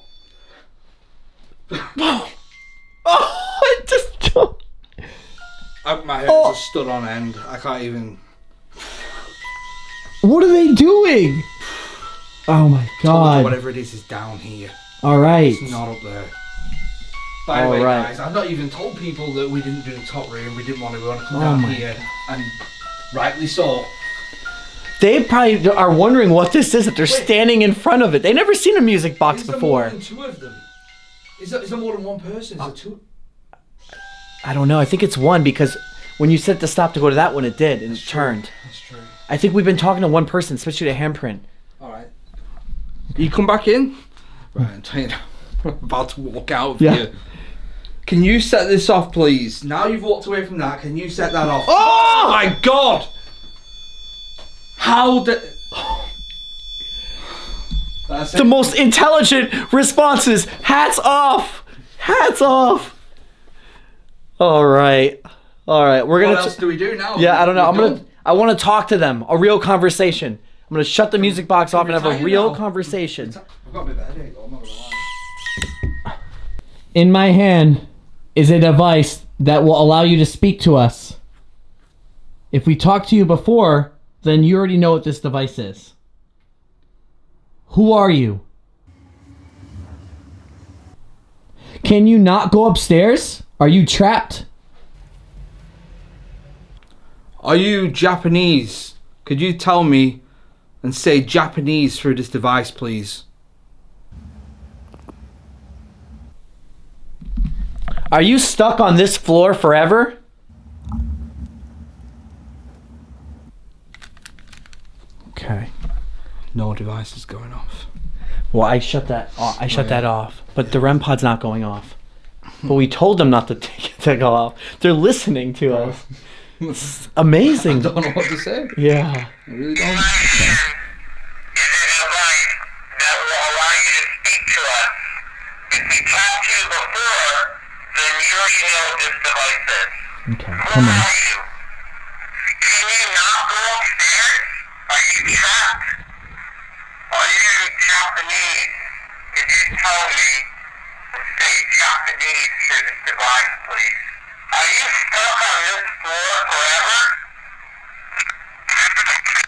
My hair just stood on end. I can't even. What are they doing? Oh my god. Whatever it is down here. Alright. It's not up there. By the way, Alright. guys, I've not even told people that we didn't do the top room. We didn't want to come down here. And rightly so. They probably are wondering what this is that they're standing in front of it. They've never seen a music box Is there before. more than two of them? Is there more than one person? Is there two? I don't know. I think it's one because when you set the stop to go to that one, it did and it turned. That's true. I think we've been talking to one person, especially the handprint. Alright. You come back in? Right, I'm telling you, I'm about to walk out of here. Can you set this off, please? Now you've walked away from that, can you set that off? Oh my god! How did... That's The most intelligent responses. Hats off. Hats off. All right. We're gonna. What else do we do now? Yeah, I don't know. I want to talk to them. A real conversation. I'm gonna shut the music box off and have a real conversation. I've got a bit of a headache, though, I'm not gonna lie. In my hand is a device that will allow you to speak to us. If we talked to you before, then you already know what this device is. Who are you? Can you not go upstairs? Are you trapped? Are you Japanese? Could you tell me and say Japanese through this device, please? Are you stuck on this floor forever? Okay. No device is going off. Well, I shut that off. That off, but the REM pod's not going off. But we told them not to take it go off. They're listening to us. It's amazing. I don't know what to say. Yeah. I really don't. Is a device that will allow you to speak to us. If we talked to you before, then you already know what this device is. Okay, Who come on. are you? Can you not go upstairs? Are you trapped? Are you Japanese? Could you tell me to say Japanese through this device, please? Are you stuck on this floor forever?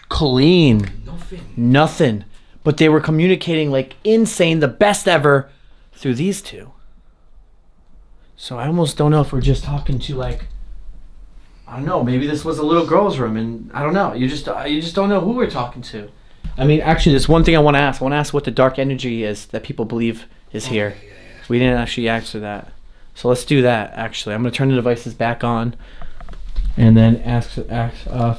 Clean. Nothing. Nothing. But they were communicating like insane, the best ever, through these two. So I almost don't know if we're just talking to like, I don't know, maybe this was a little girl's room and I don't know. You just don't know who we're talking to. I mean, actually, there's one thing I want to ask. I want to ask what the dark energy is that people believe is here. Yeah. We didn't actually answer that. So let's do that, actually. I'm going to turn the devices back on and then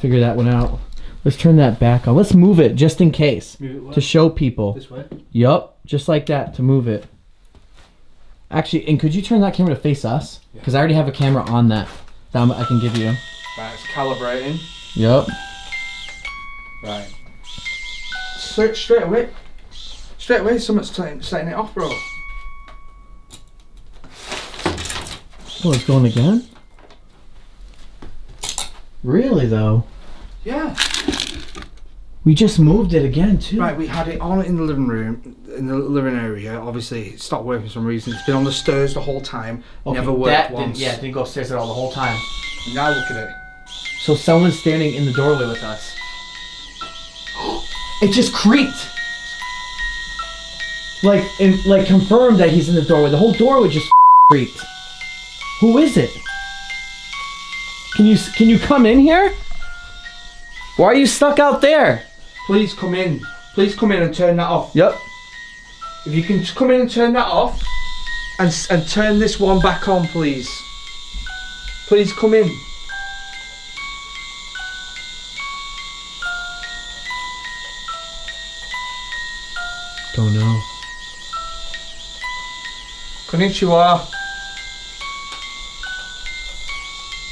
figure that one out. Let's turn that back on. Let's move it just in case to show people. This way? Yup, just like that to move it. Actually, and could you turn that camera to face us? Because I already have a camera on that I can give you. Right, it's calibrating. Yup. Right. Straight away. Someone's setting it off, bro. Oh, it's going again? Really though? Yeah. We just moved it again too. Right, we had it on in the living room, in the living area. Obviously, it stopped working for some reason. It's been on the stairs the whole time. Okay, Never worked once. It didn't go upstairs at all the whole time. Now look at it. So someone's standing in the doorway with us. It just creaked. Like confirmed that he's in the doorway. The whole doorway just creaked. Who is it? Can you come in here? Why are you stuck out there? Please come in. Please come in and turn that off. Yep. If you can come in and turn that off, and turn this one back on, please. Please come in. Don't know. Konnichiwa.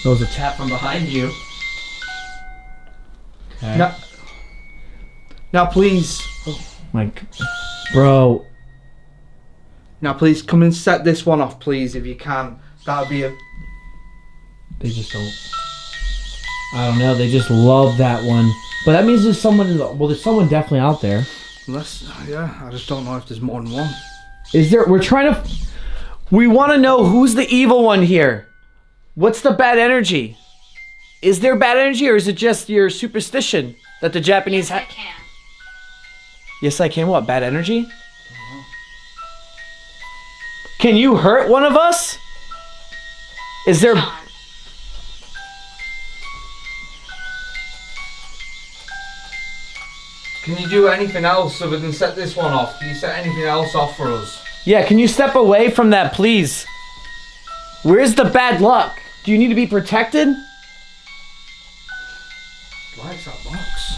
There was a tap from behind you. Okay. Now please. Bro. Now please come and set this one off, please, if you can. That would be a... They just don't. I don't know. They just love that one. But that means there's someone in the... Well, there's someone definitely out there. Unless, yeah, I just don't know if there's more than one. Is there... We're trying to... We want to know who's the evil one here. What's the bad energy? Is there bad energy, or is it just your superstition that the Japanese Yes, I can. Yes, I can. What? Bad energy? Can you hurt one of us? Is there... Sean. Can you do anything else other than set this one off? Can you set anything else off for us? Yeah, can you step away from that, please? Where's the bad luck? Do you need to be protected? Likes that box.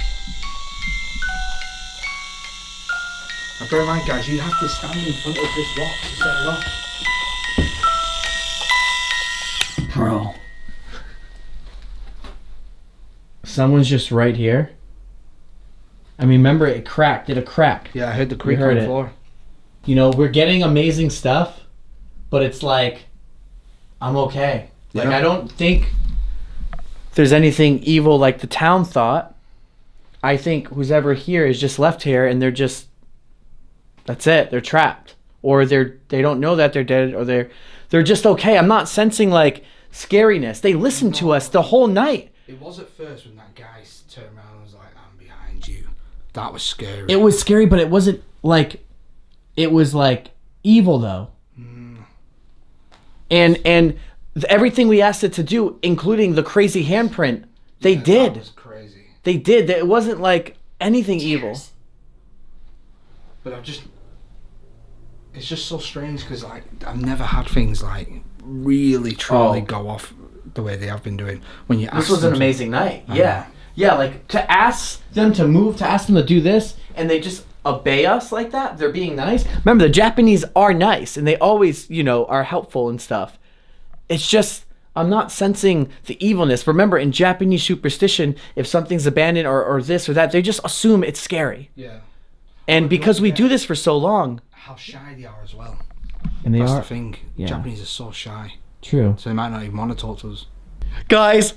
Now bear in mind, guys, you have to stand in front of this rock to set it off. Bro. Someone's just right here. I mean, remember it cracked. Did it crack? Yeah, I heard the creak heard on the it. floor. You know, we're getting amazing stuff, but it's like, I'm okay. Like, Yeah. I don't think... There's anything evil like the town thought. I think who's ever here is just left here, and they're just... That's it. They're trapped. Or they don't know that they're dead, or they're just okay. I'm not sensing, like, scariness. They listened to us the whole night. It was at first when that guy turned around and was like, I'm behind you. That was scary. It was scary, but it wasn't like... It was like evil, though. And everything we asked it to do, including the crazy handprint, they did. That was crazy. They did. It wasn't like anything evil. Cheers. But it's just so strange because like I've never had things like really truly go off the way they have been doing. When you This was an amazing night. Yeah. know. Yeah, like to ask them to move, to ask them to do this, and they just obey us like that. They're being nice. Remember, the Japanese are nice, and they always, are helpful and stuff. It's just, I'm not sensing the evilness. Remember, in Japanese superstition, if something's abandoned or this or that, they just assume it's scary. Yeah. And because we do this for so long, How shy they are as well. And they That's are... the thing. yeah. Japanese are so shy, True. so they might not even want to talk to us. guys,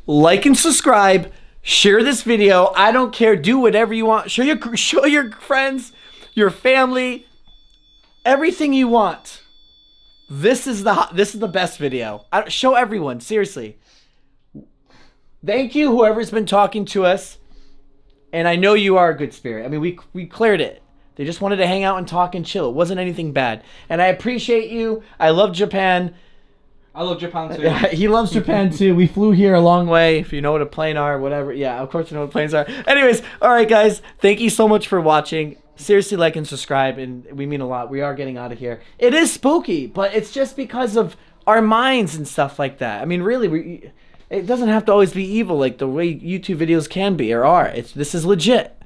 like and subscribe. Share this video. I don't care. Do whatever you want. Show your friends, your family, everything you want. This is the best video. Show everyone. Seriously. Thank you, whoever's been talking to us. And I know you are a good spirit. I mean, we cleared it. They just wanted to hang out and talk and chill. It wasn't anything bad. And I appreciate you. I love Japan. I love Japan too. He loves Japan too. We flew here a long way. If you know what a plane are, whatever. Yeah, of course you know what planes are. Anyways, all right, guys. Thank you so much for watching. Seriously, like and subscribe, and we mean a lot. We are getting out of here. It is spooky, but it's just because of our minds and stuff like that. I mean, really, it doesn't have to always be evil like the way YouTube videos can be or are. This is legit.